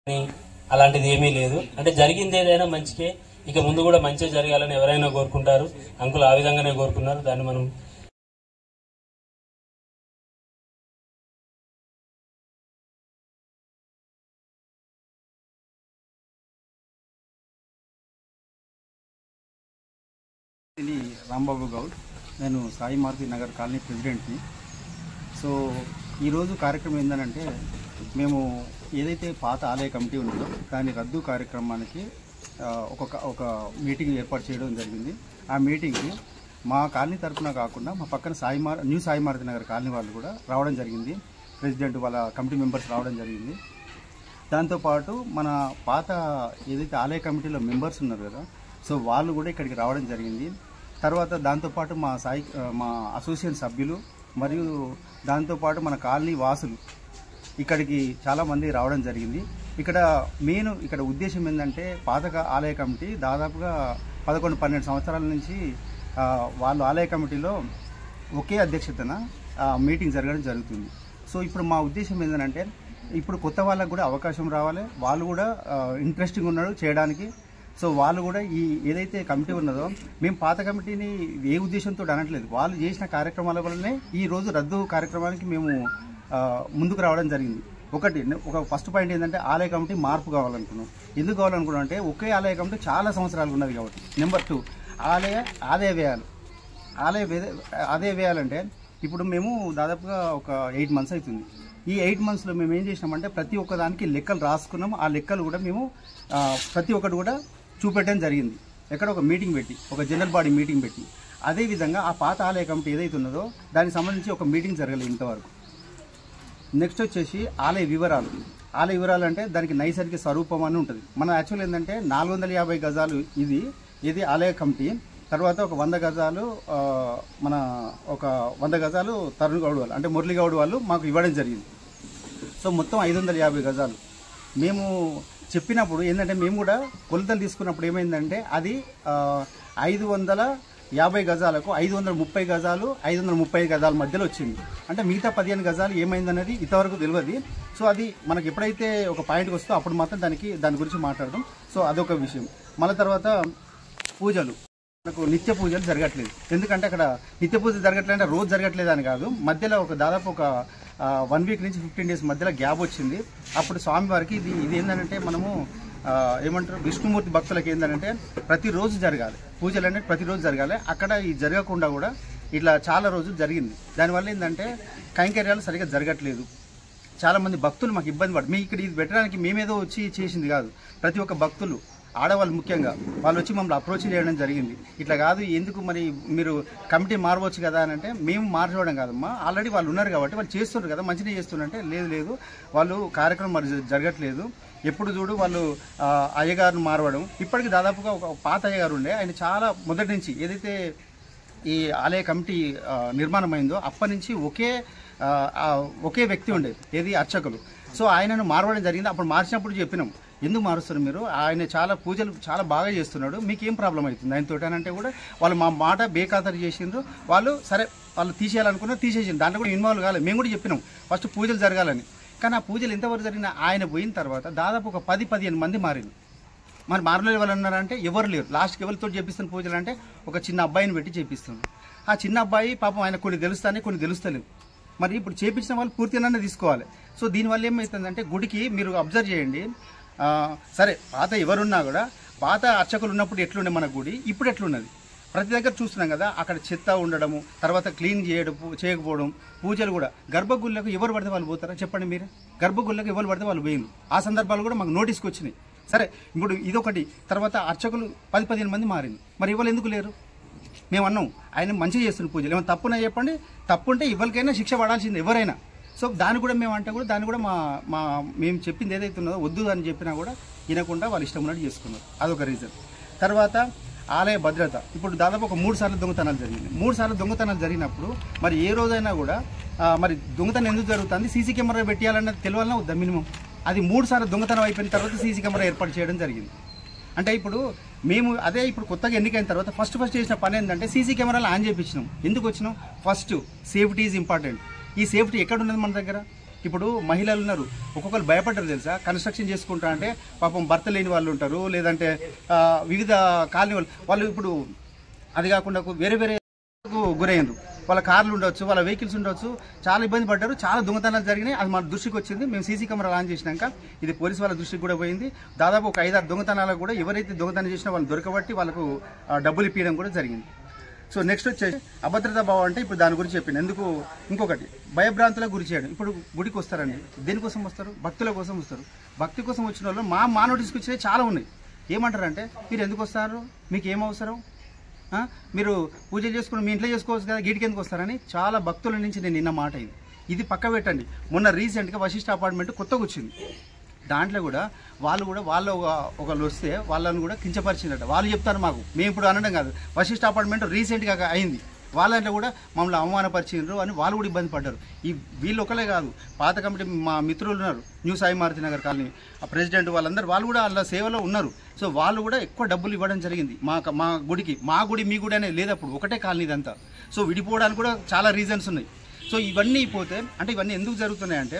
అలాంటిది ఏమీ లేదు. అంటే జరిగింది ఏదైనా మంచికే, ఇక ముందు కూడా మంచిగా జరగాలని ఎవరైనా కోరుకుంటారు. అంకుల్ ఆ విధంగానే కోరుకున్నారు. దాన్ని మనం రాంబాబు గౌడ్, నేను సాయి మారుతి నగర్ కాలనీ ప్రెసిడెంట్ని. సో ఈరోజు కార్యక్రమం ఏంటంటే, మేము ఏదైతే పాత ఆలయ కమిటీ ఉందో దాని రద్దు కార్యక్రమానికి ఒక మీటింగ్ ఏర్పాటు చేయడం జరిగింది. ఆ మీటింగ్కి మా కాలనీ తరఫున కాకుండా మా పక్కన న్యూ సాయి మారుతి నగర్ కాలనీ వాళ్ళు కూడా రావడం జరిగింది. ప్రెసిడెంట్ వాళ్ళ కమిటీ మెంబర్స్ రావడం జరిగింది. దాంతోపాటు మన పాత ఏదైతే ఆలయ కమిటీలో మెంబర్స్ ఉన్నారు కదా, సో వాళ్ళు కూడా ఇక్కడికి రావడం జరిగింది. తర్వాత దాంతోపాటు మా అసోసియేషన్ సభ్యులు మరియు దాంతోపాటు మన కాలనీ వాసులు ఇక్కడికి చాలామంది రావడం జరిగింది. ఇక్కడ ఉద్దేశం ఏంటంటే, పాత ఆలయ కమిటీ దాదాపుగా 11-12 సంవత్సరాల నుంచి వాళ్ళు ఆలయ కమిటీలో ఒకే అధ్యక్షతన మీటింగ్ జరగడం జరుగుతుంది. సో ఇప్పుడు మా ఉద్దేశం ఏంటంటే, ఇప్పుడు కొత్త వాళ్ళకు కూడా అవకాశం రావాలి, వాళ్ళు కూడా ఇంట్రెస్టింగ్ ఉన్నాడు చేయడానికి. సో వాళ్ళు కూడా ఈ ఏదైతే కమిటీ ఉన్నదో, మేము పాత కమిటీని ఏ ఉద్దేశంతో అనట్లేదు, వాళ్ళు చేసిన కార్యక్రమాల వల్లనే ఈ రోజు రద్దు కార్యక్రమానికి మేము ముందుకు రావడం జరిగింది. ఒక ఫస్ట్ పాయింట్ ఏంటంటే, ఆలయ కమిటీ మార్పు కావాలనుకున్నాం. ఎందుకు కావాలనుకున్నాం అంటే, ఒకే ఆలయ కమిటీ చాలా సంవత్సరాలు ఉన్నది కాబట్టి. నెంబర్ 2, ఆదాయ వ్యయాలంటే ఇప్పుడు మేము దాదాపుగా ఒక 8 మంత్స్ అవుతుంది. ఈ 8 మంత్స్లో మేము ఏం చేసినామంటే, ప్రతి ఒక్కదానికి లెక్కలు రాసుకున్నాం. ఆ లెక్కలు కూడా మేము ప్రతి ఒక్కటి కూడా చూపెట్టడం జరిగింది. ఒక మీటింగ్ పెట్టి, ఒక జనరల్ బాడీ మీటింగ్ పెట్టి. అదేవిధంగా ఆ పాత ఆలయ కమిటీ ఏదైతే ఉన్నదో దానికి సంబంధించి ఒక మీటింగ్ జరగలేదు ఇంతవరకు. నెక్స్ట్ వచ్చేసి ఆలయ వివరాలు అంటే దానికి నైసర్గిక స్వరూపం అని ఉంటుంది. మన యాక్చువల్ ఏంటంటే 450 గజాలు ఇది ఆలయ కమిటీ. తర్వాత ఒక 100 గజాలు ఒక 100 గజాలు తరుణ్ గౌడ్ వాళ్ళు అంటే మురళీ గౌడ్ వాళ్ళు మాకు ఇవ్వడం జరిగింది. సో మొత్తం 550 గజాలు. మేము చెప్పినప్పుడు ఏంటంటే, మేము కూడా కొలతలు తీసుకున్నప్పుడు ఏమైందంటే, అది 550 గజాలకు 530 గజాలు 535 గజాల మధ్యలో వచ్చింది. అంటే మిగతా 15 గజాలు ఏమైందనేది ఇంతవరకు తెలియదు. సో అది మనకి ఎప్పుడైతే ఒక పాయింట్కి వస్తుందో అప్పుడు మాత్రం దాని గురించి మాట్లాడడం. సో అదొక విషయం. మళ్ళీ తర్వాత పూజలు, మనకు నిత్య పూజలు జరగట్లేదు. ఎందుకంటే అక్కడ నిత్య పూజ జరగట్లేదు అంటే రోజు జరగట్లేదు అని కాదు, మధ్యలో దాదాపు ఒక 1 వీక్ నుంచి 15 డేస్ మధ్యలో గ్యాప్ వచ్చింది. అప్పుడు స్వామివారికి ఇది ఏంటంటే, మనము ఏమంటారు, విష్ణుమూర్తి భక్తులకి ఏంటంటే ప్రతిరోజు జరగాలి పూజలు అనేది, ప్రతిరోజు జరగాలి. అక్కడ ఇది జరగకుండా కూడా ఇట్లా చాలా రోజులు జరిగింది. దానివల్ల ఏంటంటే కైంకర్యాలు సరిగ్గా జరగట్లేదు. చాలామంది భక్తులు మాకు ఇబ్బంది పడు. ఇక్కడ ఇది పెట్టడానికి మేమేదో వచ్చి చేసింది కాదు. ప్రతి ఒక్క భక్తులు, ఆడవాళ్ళు ముఖ్యంగా, వాళ్ళు వచ్చి మమ్మల్ని అప్రోచ్ చేయడం జరిగింది. ఇట్లా కాదు, ఎందుకు మరి మీరు కమిటీ మారవచ్చు కదా అని అంటే, మేము మార్చడం కాదమ్మా, ఆల్రెడీ వాళ్ళు ఉన్నారు కాబట్టి వాళ్ళు చేస్తున్నారు కదా, మంచిగా చేస్తున్నారంటే, లేదు వాళ్ళు కార్యక్రమం మరి జరగట్లేదు. ఎప్పుడు చూడు వాళ్ళు అయ్యగారిని మారవడం. ఇప్పటికి దాదాపుగా ఒక పాత అయ్యగారు ఉండే, ఆయన చాలా మొదటి నుంచి ఏదైతే ఈ ఆలయ కమిటీ నిర్మాణం అయిందో అప్పటి నుంచి ఒకే వ్యక్తి ఉండేది, ఏది అర్చకులు. సో ఆయనను మారవడం జరిగింది. అప్పుడు మార్చినప్పుడు చెప్పినాం, ఎందుకు మారుస్తారు మీరు, ఆయన చాలా పూజలు చాలా బాగా చేస్తున్నాడు, మీకు ఏం ప్రాబ్లం అవుతుంది ఆయనతో అని అంటే కూడా వాళ్ళు మా మాట బేఖాతరు చేసిండ్రు. వాళ్ళు తీసేయాలనుకున్నారు, తీసేసిండ్రు. దాంట్లో కూడా ఇన్వాల్వ్ కాలేదు. మేము కూడా చెప్పినాం ఫస్ట్ పూజలు జరగాలని. కానీ ఆ పూజలు ఎంతవరకు జరిగినా ఆయన పోయిన తర్వాత దాదాపు ఒక 10-15 మంది మారింది. మరి మారలేదు వాళ్ళు ఉన్నారంటే ఎవరు లేరు. లాస్ట్కి ఎవరితో చేపిస్తున్న పూజలు అంటే ఒక చిన్న అబ్బాయిని పెట్టి చేపిస్తున్నాం. ఆ చిన్న అబ్బాయి పాపం ఆయన కొన్ని తెలుస్తానే, కొన్ని తెలుస్తలేవు. మరి ఇప్పుడు చేపించిన వాళ్ళు పూర్తిగానే తీసుకోవాలి. సో దీనివల్ల ఏమవుతుందంటే, గుడికి మీరు అబ్జర్వ్ చేయండి, సరే పాత ఎవరున్నా కూడా పాత అర్చకులు ఉన్నప్పుడు ఎట్లుండే మన గుడి, ఇప్పుడు ఎట్లున్నది ప్రతి దగ్గర చూస్తున్నాం కదా. అక్కడ చెత్త ఉండడము, తర్వాత క్లీన్ చేయకపోవడం, పూజలు కూడా. గర్భగుళ్ళకు ఎవరు పడితే వాళ్ళు పోతారా చెప్పండి మీరు? గర్భగుళ్ళకు ఎవరు పడితే వాళ్ళు పోయింది. ఆ సందర్భాలు కూడా మాకు నోటీస్కి వచ్చినాయి. సరే ఇప్పుడు ఇదొకటి. తర్వాత అర్చకులు 10-15 మంది మారింది. మరి ఇవాళ ఎందుకు లేరు? మేము అన్నాం, ఆయన మంచిగా చేస్తున్న పూజలు, ఏమైనా తప్పున్నా చెప్పండి, తప్పు ఉంటే ఎవరికైనా శిక్ష పడాల్సింది ఎవరైనా. సో దాన్ని కూడా మేము అంటే కూడా దాన్ని కూడా మేము చెప్పింది ఏదైతే ఉన్నదో వద్దు అని చెప్పినా కూడా వినకుండా వాళ్ళు ఇష్టం ఉన్నట్టు చేసుకున్నారు. అదొక రీజన్. తర్వాత ఆలయ భద్రత. ఇప్పుడు దాదాపు ఒక 3 సార్లు దొంగతనాలు జరిగింది. 3 సార్లు దొంగతనాలు జరిగినప్పుడు మరి ఏ రోజైనా కూడా మరి దొంగతనం ఎందుకు జరుగుతుంది, సీసీ కెమెరా పెట్టాలన్నది తెలియాలన్నా వద్దా మినిమం? అది 3 సార్లు దొంగతనం అయిపోయిన తర్వాత సీసీ కెమెరా ఏర్పాటు చేయడం జరిగింది. అంటే ఇప్పుడు మేము ఇప్పుడు కొత్తగా ఎన్నికైన తర్వాత ఫస్ట్ చేసిన పని ఏంటంటే, సీసీ కెమెరాలు ఆన్ చేయించినాం. ఎందుకు వచ్చినాం? First safety is important. ఈ సేఫ్టీ ఎక్కడ ఉన్నది మన దగ్గర? ఇప్పుడు మహిళలు ఉన్నారు, ఒక్కొక్కరు భయపడ్డారు తెలుసా. కన్స్ట్రక్షన్ చేసుకుంటా అంటే పాపం భర్త లేని వాళ్ళు ఉంటారు, లేదంటే వివిధ కాలనీ వాళ్ళు ఇప్పుడు అది కాకుండా వేరే వేరే గురయ్యారు. వాళ్ళ కార్లు ఉండొచ్చు, వాళ్ళ వెహికల్స్ ఉండొచ్చు, చాలా ఇబ్బంది పడ్డారు. చాలా దొంగతనాలు జరిగినాయి. అది మన దృష్టికి వచ్చింది. మేము సీసీ కెమెరా ఆన్ చేసినాక ఇది పోలీసు వాళ్ళ దృష్టికి కూడా పోయింది. దాదాపు ఒక 5-6 దొంగతనాలకు కూడా ఎవరైతే దొంగతనం చేసినా వాళ్ళు దొరకబట్టి వాళ్ళకు డబ్బులు ఇప్పించడం కూడా జరిగింది. సో నెక్స్ట్ వచ్చేసి అభద్రతా భావం అంటే ఇప్పుడు దాని గురించి చెప్పింది. ఎందుకు ఇంకొకటి భయభ్రాంతులకు గురి చేయడం. ఇప్పుడు గుడికి వస్తారండి, దేనికోసం వస్తారు? భక్తుల కోసం వస్తారు. భక్తి కోసం వచ్చిన వాళ్ళు మా నోటీస్కి వచ్చినవి చాలా ఉన్నాయి. ఏమంటారంటే మీరు ఎందుకు వస్తారు, మీకు ఏం అవసరం, మీరు పూజ చేసుకుని మీ ఇంట్లో చేసుకోవచ్చు కదా, గీటికి ఎందుకు వస్తారని చాలా భక్తుల నుంచి నేను నిన్న మాట. ఇది పక్క పెట్టండి. మొన్న రీసెంట్గా వశిష్ఠ అపార్ట్మెంట్ కొత్తగా వచ్చింది. దాంట్లో కూడా వాళ్ళు ఒకళ్ళు వస్తే వాళ్ళని కూడా కించపరిచిందట. వాళ్ళు చెప్తారు మాకు, మేము ఇప్పుడు అనడం కాదు. వశిష్ఠ అపార్ట్మెంట్ రీసెంట్గా అయింది, వాళ్ళంటే కూడా మమ్మల్ని అవమానపరిచిండ్రు అని వాళ్ళు కూడా ఇబ్బంది పడ్డారు. వీళ్ళు ఒకలే కాదు, పాత కమిటీ మా మిత్రులు ఉన్నారు, new Sai Maruti Nagar colony president వాళ్ళందరూ వాళ్ళు కూడా వాళ్ళ సేవలో ఉన్నారు. సో వాళ్ళు కూడా ఎక్కువ డబ్బులు ఇవ్వడం జరిగింది మా గుడికి. మా గుడి మీ గుడి అనేది లేదు, అప్పుడు ఒకటే కాలనీ ఇదంతా. సో విడిపోవడానికి కూడా చాలా రీజన్స్ ఉన్నాయి. సో ఇవన్నీ పోతే అంటే ఇవన్నీ ఎందుకు జరుగుతున్నాయంటే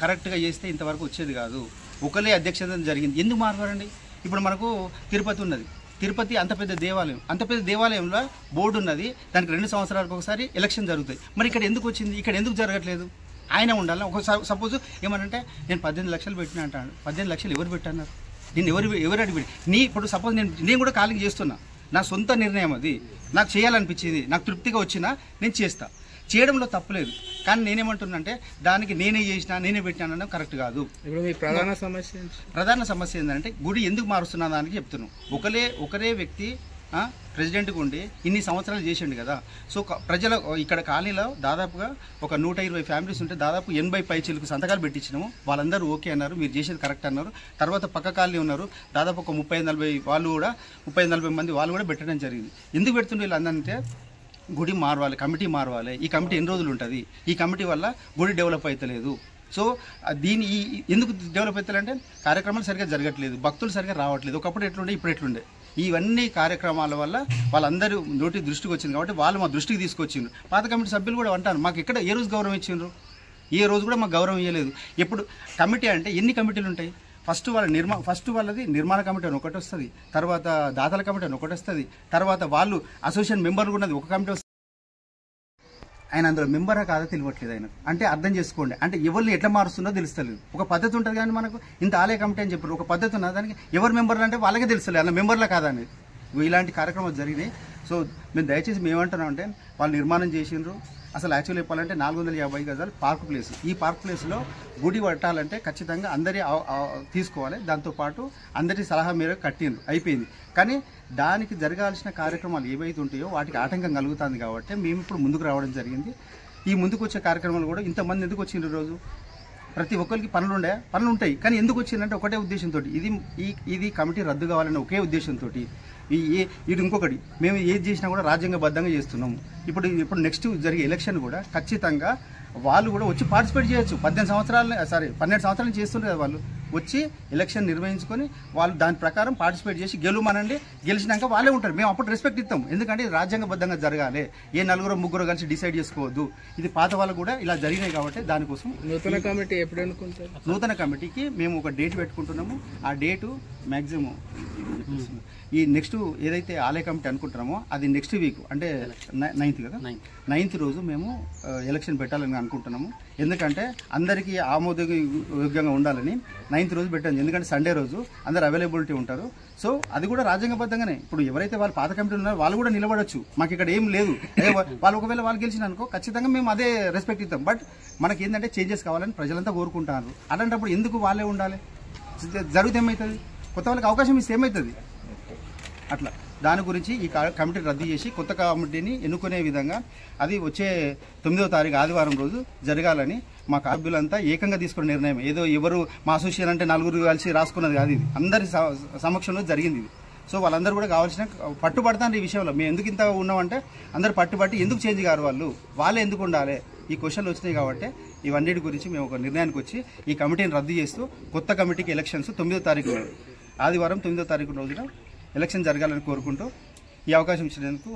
కరెక్ట్గా చేస్తే ఇంతవరకు వచ్చేది కాదు. ఒకలే అధ్యక్షత జరిగింది. ఎందుకు మాట్లాడండి? ఇప్పుడు మనకు తిరుపతి ఉన్నది. తిరుపతి అంత పెద్ద దేవాలయం, అంత పెద్ద దేవాలయంలో బోర్డు ఉన్నది. దానికి 2 సంవత్సరాలకు ఒకసారి ఎలక్షన్ జరుగుతాయి. మరి ఇక్కడ ఎందుకు వచ్చింది? ఇక్కడ ఎందుకు జరగట్లేదు? ఆయన ఉండాలి. ఒకసారి సపోజ్ ఏమనంటే నేను 18 లక్షలు పెట్టినా అంటాను. 18 లక్షలు ఎవరు పెట్టన్నారు? నేను ఎవరు అడిగి ఇప్పుడు సపోజ్ నేను కూడా కాలింగ్ చేస్తున్నా, నా సొంత నిర్ణయం అది. నాకు చేయాలనిపించింది, నాకు తృప్తిగా వచ్చినా నేను చేస్తా, చేయడంలో తప్పులేదు. కానీ నేనేమంటున్నా అంటే దానికి నేనే చేసినా నేనే పెట్టినా కరెక్ట్ కాదు. ఇప్పుడు మీ ప్రధాన సమస్య ఏంటంటే గుడి ఎందుకు మారుస్తున్నా దానికి చెప్తున్నాను. ఒకరే వ్యక్తి ప్రెసిడెంట్గా ఉండి ఇన్ని సంవత్సరాలు చేసిండు కదా. సో ప్రజల ఇక్కడ కాలనీలో దాదాపుగా ఒక 120 ఫ్యామిలీస్ ఉంటే దాదాపు 80 పైచీలకు సంతకాలు పెట్టించినాము. వాళ్ళందరూ ఓకే అన్నారు, మీరు చేసేది కరెక్ట్ అన్నారు. తర్వాత పక్క కాలనీ ఉన్నారు, దాదాపు ఒక 30-40 వాళ్ళు కూడా 30-40 మంది వాళ్ళు కూడా పెట్టడం జరిగింది. ఎందుకు పెడుతుండే వీళ్ళందరంటే గుడి మారవాలి, కమిటీ మారవాలి. ఈ కమిటీ ఎన్ని రోజులు ఉంటుంది? ఈ కమిటీ వల్ల గుడి డెవలప్ అవుతలేదు. సో ఎందుకు డెవలప్ అవుతారంటే కార్యక్రమాలు సరిగ్గా జరగట్లేదు, భక్తులు సరిగ్గా రావట్లేదు. ఒకప్పుడు ఎట్లుండే, ఇప్పుడు ఎట్లుండే. ఇవన్నీ కార్యక్రమాల వల్ల వాళ్ళందరూ దృష్టికి వచ్చింది కాబట్టి వాళ్ళు మా దృష్టికి తీసుకొచ్చిండ్రు. పాత కమిటీ సభ్యులు కూడా అంటారు, మాకు ఎక్కడ ఏ రోజు గౌరవం ఇచ్చిండ్రు? ఏ రోజు కూడా మాకు గౌరవం ఇవ్వలేదు. ఎప్పుడు కమిటీ అంటే ఎన్ని కమిటీలు ఉంటాయి? ఫస్ట్ వాళ్ళది నిర్మాణ కమిటీ అని ఒకటి వస్తుంది, తర్వాత దాతల కమిటీ అని ఒకటి వస్తుంది, తర్వాత వాళ్ళు అసోసియేషన్ మెంబర్లు ఉన్నది ఒక కమిటీ వస్తుంది. ఆయన అందులో మెంబరా కాదా తెలియట్లేదు ఆయన. అంటే అర్థం చేసుకోండి, అంటే ఎవరిని ఎట్లా మారుస్తుందో తెలుస్తలేదు. ఒక పద్ధతి ఉంటుంది కానీ మనకు ఇంత ఆలయ కమిటీ అని చెప్పారు, ఒక పద్ధతి ఉన్నది. దానికి ఎవరు మెంబర్లు అంటే వాళ్ళకే తెలుస్తలేదు అలా మెంబర్లా కాదా అనేది. ఇలాంటి కార్యక్రమాలు జరిగినాయి. సో మేము దయచేసి మేమంటున్నాం అంటే వాళ్ళు నిర్మాణం చేసిండ్రు. అసలు యాక్చువల్ చెప్పాలంటే 450 గజాలు పార్క్ ప్లేస్. ఈ పార్క్ ప్లేస్లో గుడి పట్టాలంటే ఖచ్చితంగా అందరి తీసుకోవాలి. దాంతోపాటు అందరి సలహా మేరకు కట్టిండ్రు, అయిపోయింది. కానీ దానికి జరగాల్సిన కార్యక్రమాలు ఏవైతే ఉంటాయో వాటికి ఆటంకం కలుగుతుంది కాబట్టి మేము ఇప్పుడు ముందుకు రావడం జరిగింది. ఈ ముందుకు వచ్చే కార్యక్రమాలు కూడా ఇంతమంది ఎందుకు వచ్చిండ్రు? రోజు ప్రతి ఒక్కరికి పనులు ఉంటాయి. కానీ ఎందుకు వచ్చిందంటే ఒకటే ఉద్దేశంతో, ఇది కమిటీ రద్దు కావాలనే ఒకే ఉద్దేశంతో. ఇది ఇంకొకటి, మేము ఏది చేసినా కూడా రాజ్యాంగబద్ధంగా చేస్తున్నాము. ఇప్పుడు నెక్స్ట్ జరిగే ఎలక్షన్ కూడా ఖచ్చితంగా వాళ్ళు కూడా వచ్చి పార్టిసిపేట్ చేయొచ్చు. 12 సంవత్సరాలు చేస్తుండే కదా వాళ్ళు. వచ్చి ఎలక్షన్ నిర్వహించుకొని వాళ్ళు దాని ప్రకారం పార్టిసిపేట్ చేసి గెలుమనండి. గెలిచినాక వాళ్ళే ఉంటారు. మేము అప్పుడు రెస్పెక్ట్ ఇస్తాం, ఎందుకంటే రాజ్యాంగబద్ధంగా జరగాలి. ఏ 4-3 కలిసి డిసైడ్ చేసుకోవద్దు. ఇది పాత వాళ్ళు కూడా ఇలా జరిగినాయి కాబట్టి దానికోసం నూతన కమిటీ ఎప్పుడు అనుకుంటారు? నూతన కమిటీకి మేము ఒక డేట్ పెట్టుకుంటున్నాము. ఆ డేటు మ్యాక్సిమం ఈ నెక్స్ట్ ఏదైతే ఆలయ కమిటీ అనుకుంటున్నామో అది నెక్స్ట్ వీక్ అంటే 9th కదా, 9th రోజు మేము ఎలక్షన్ పెట్టాలని అనుకుంటున్నాము. ఎందుకంటే అందరికీ ఆమోదయోగ్యంగా ఉండాలని 9th రోజు పెట్టాము. ఎందుకంటే సండే రోజు అందరు అవైలబిలిటీ ఉంటారు. సో అది కూడా రాజ్యాంగబద్ధంగానే. ఇప్పుడు ఎవరైతే వాళ్ళు పాత కమిటీ ఉన్నారో వాళ్ళు కూడా నిలబడచ్చు. మాకు ఇక్కడ ఏం లేదు. వాళ్ళు ఒకవేళ వాళ్ళు గెలిచిన అనుకో ఖచ్చితంగా మేము అదే రెస్పెక్ట్ ఇస్తాం. బట్ మనకి ఏంటంటే చేంజెస్ కావాలని ప్రజలంతా కోరుకుంటారు. అలాంటప్పుడు ఎందుకు వాళ్ళే ఉండాలి? జరిగితే ఏమవుతుంది? కొత్త వాళ్ళకి అవకాశం ఇస్తే ఏమవుతుంది? అట్లా దాని గురించి ఈ కమిటీ రద్దు చేసి కొత్త కమిటీని ఎన్నుకునే విధంగా అది వచ్చే 9వ తారీఖు ఆదివారం రోజు జరగాలని మా సభ్యులంతా ఏకంగా తీసుకున్న నిర్ణయం. ఏదో ఎవరు మా అసోసియేషన్ అంటే 4 కలిసి రాసుకున్నది కాదు, ఇది అందరి సమక్షంలో జరిగింది. సో వాళ్ళందరూ కూడా కావాల్సిన పట్టుబడతాను ఈ విషయంలో. మేము ఎందుకు ఇంత ఉన్నామంటే అందరు పట్టుబట్టి ఎందుకు చేంజ్ కారు వాళ్ళే ఎందుకు ఉండాలి? ఈ క్వశ్చన్లు వచ్చినాయి కాబట్టి ఇవన్నిటి గురించి మేము ఒక నిర్ణయానికి వచ్చి ఈ కమిటీని రద్దు చేస్తూ కొత్త కమిటీకి ఎలక్షన్స్ 9వ తారీఖు ఆదివారం 9వ తారీఖు రోజున ఎలక్షన్ జరగాలని కోరుకుంటూ ఈ అవకాశం ఇచ్చినందుకు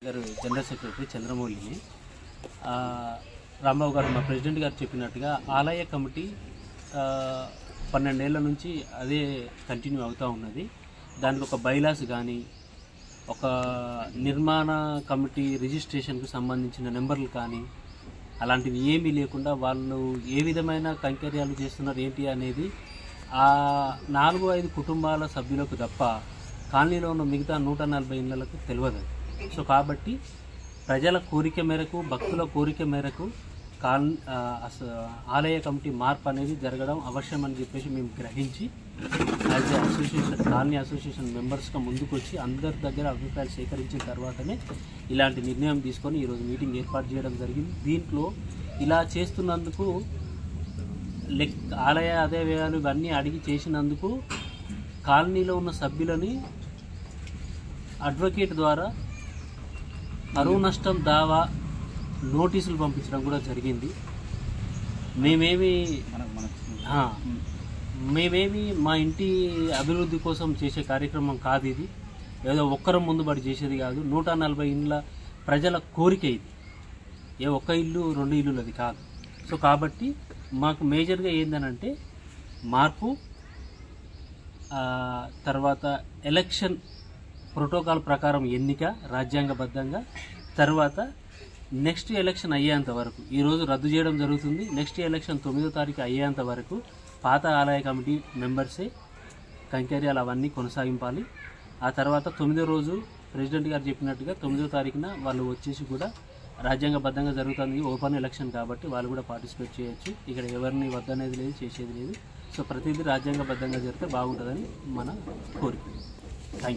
జనరల్ సెక్రటరీ చంద్రమౌళిని రాంబాబు గారు మా ప్రెసిడెంట్ గారు చెప్పినట్టుగా ఆలయ కమిటీ 12 ఏళ్ల నుంచి అదే కంటిన్యూ అవుతూ ఉన్నది. దానికి ఒక బైలాస్ కానీ ఒక నిర్మాణ కమిటీ రిజిస్ట్రేషన్కు సంబంధించిన నెంబర్లు కానీ అలాంటివి ఏమీ లేకుండా వాళ్ళు ఏ విధమైన కైంకర్యాలు చేస్తున్నారు ఏంటి అనేది ఆ 4-5 కుటుంబాల సభ్యులకు తప్ప కాలనీలో ఉన్న మిగతా 140 ఇళ్లకు తెలియదు. సో కాబట్టి ప్రజల కోరిక మేరకు, భక్తుల కోరిక మేరకు ఆలయ కమిటీ మార్పు అనేది జరగడం అవశ్యం అని చెప్పేసి మేము గ్రహించి as a association, colony association మెంబర్స్గా ముందుకు వచ్చి అందరి దగ్గర అభిప్రాయాలు సేకరించిన తర్వాతనే ఇలాంటి నిర్ణయం తీసుకొని ఈరోజు మీటింగ్ ఏర్పాటు చేయడం జరిగింది. దీంట్లో ఇలా చేస్తున్నందుకు ఆలయ ఆదాయ వ్యయాలు ఇవన్నీ అడిగి చేసినందుకు కాలనీలో ఉన్న సభ్యులని అడ్వకేట్ ద్వారా పరువు నష్టం దావా నోటీసులు పంపించడం కూడా జరిగింది. మేమేమి మా ఇంటి అభివృద్ధి కోసం చేసే కార్యక్రమం కాదు ఇది. ఏదో ఒక్కరం ముందు పడి చేసేది కాదు. 140 ఇండ్ల ప్రజల కోరిక ఇది. ఏ ఒక్క ఇల్లు 2 ఇల్లులు అది కాదు. సో కాబట్టి మాకు మేజర్గా ఏందనంటే మార్పు, తర్వాత ఎలక్షన్ ప్రోటోకాల్ ప్రకారం ఎన్నిక రాజ్యాంగబద్ధంగా, తర్వాత నెక్స్ట్ ఎలక్షన్ అయ్యేంత వరకు ఈరోజు రద్దు చేయడం జరుగుతుంది. నెక్స్ట్ ఎలక్షన్ 9వ తారీఖు అయ్యేంత వరకు పాత ఆలయ కమిటీ మెంబర్సే కైంకర్యాలు అవన్నీ కొనసాగింపాలి. ఆ తర్వాత 9వ రోజు ప్రెసిడెంట్ గారు చెప్పినట్టుగా 9వ తారీఖున వాళ్ళు వచ్చేసి కూడా రాజ్యాంగబద్ధంగా జరుగుతుంది, ఓపెన్ ఎలక్షన్ కాబట్టి వాళ్ళు కూడా పార్టిసిపేట్ చేయొచ్చు. ఇక్కడ ఎవరిని వద్దనేది లేదు, చేసేది లేదు. సో ప్రతిదీ రాజ్యాంగబద్ధంగా జరిగితే బాగుంటుందని మన కోరిక.